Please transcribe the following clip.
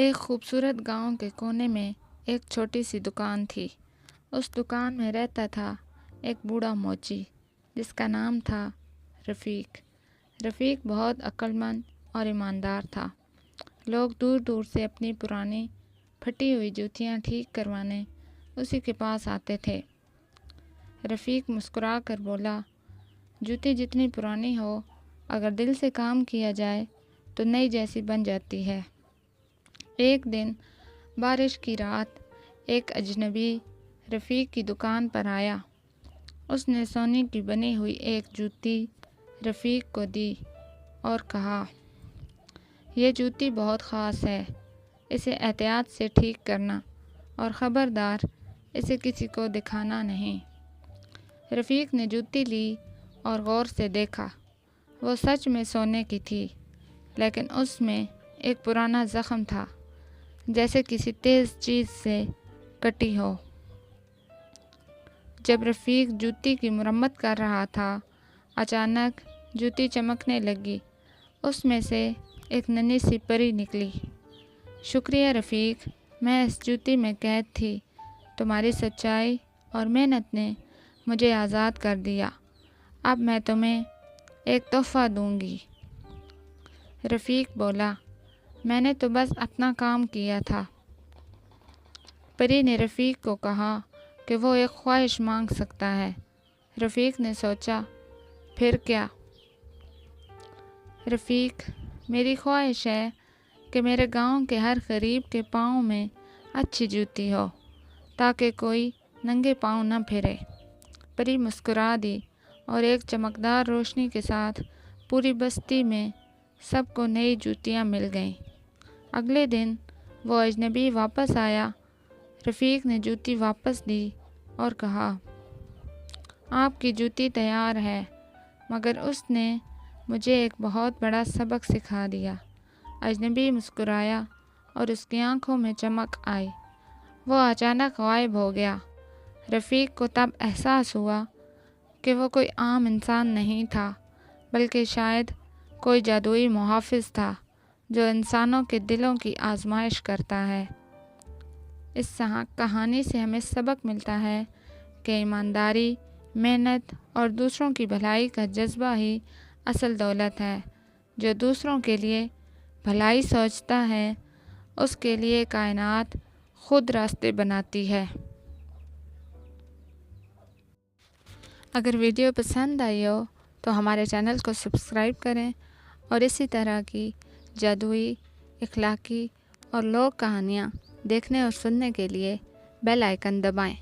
ایک خوبصورت گاؤں کے کونے میں ایک چھوٹی سی دکان تھی۔ اس دکان میں رہتا تھا ایک بوڑھا موچی جس کا نام تھا رفیق۔ رفیق بہت عقل مند اور ایماندار تھا۔ لوگ دور دور سے اپنی پرانی پھٹی ہوئی جوتیاں ٹھیک کروانے اسی کے پاس آتے تھے۔ رفیق مسکرا کر بولا، جوتی جتنی پرانی ہو، اگر دل سے کام کیا جائے تو نئی جیسی بن جاتی ہے۔ ایک دن بارش کی رات ایک اجنبی رفیق کی دکان پر آیا۔ اس نے سونے کی بنی ہوئی ایک جوتی رفیق کو دی اور کہا، یہ جوتی بہت خاص ہے، اسے احتیاط سے ٹھیک کرنا اور خبردار اسے کسی کو دکھانا نہیں۔ رفیق نے جوتی لی اور غور سے دیکھا۔ وہ سچ میں سونے کی تھی، لیکن اس میں ایک پرانا زخم تھا، جیسے کسی تیز چیز سے کٹی ہو۔ جب رفیق جوتی کی مرمت کر رہا تھا، اچانک جوتی چمکنے لگی۔ اس میں سے ایک ننھی سی پری نکلی۔ شکریہ رفیق، میں اس جوتی میں قید تھی، تمہاری سچائی اور محنت نے مجھے آزاد کر دیا۔ اب میں تمہیں ایک تحفہ دوں گی۔ رفیق بولا، میں نے تو بس اپنا کام کیا تھا۔ پری نے رفیق کو کہا کہ وہ ایک خواہش مانگ سکتا ہے۔ رفیق نے سوچا، پھر کیا؟ رفیق، میری خواہش ہے کہ میرے گاؤں کے ہر غریب کے پاؤں میں اچھی جوتی ہو، تاکہ کوئی ننگے پاؤں نہ پھرے۔ پری مسکرا دی اور ایک چمکدار روشنی کے ساتھ پوری بستی میں سب کو نئی جوتیاں مل گئیں۔ اگلے دن وہ اجنبی واپس آیا۔ رفیق نے جوتی واپس دی اور کہا، آپ کی جوتی تیار ہے، مگر اس نے مجھے ایک بہت بڑا سبق سکھا دیا۔ اجنبی مسکرایا اور اس کی آنکھوں میں چمک آئی۔ وہ اچانک غائب ہو گیا۔ رفیق کو تب احساس ہوا کہ وہ کوئی عام انسان نہیں تھا، بلکہ شاید کوئی جادوئی محافظ تھا جو انسانوں کے دلوں کی آزمائش کرتا ہے۔ اس کہانی سے ہمیں سبق ملتا ہے کہ ایمانداری، محنت اور دوسروں کی بھلائی کا جذبہ ہی اصل دولت ہے۔ جو دوسروں کے لیے بھلائی سوچتا ہے، اس کے لیے کائنات خود راستے بناتی ہے۔ اگر ویڈیو پسند آئی ہو تو ہمارے چینل کو سبسکرائب کریں اور اسی طرح کی جادوئی، اخلاقی اور لوک کہانیاں دیکھنے اور سننے کے لیے بیل آئیکن دبائیں۔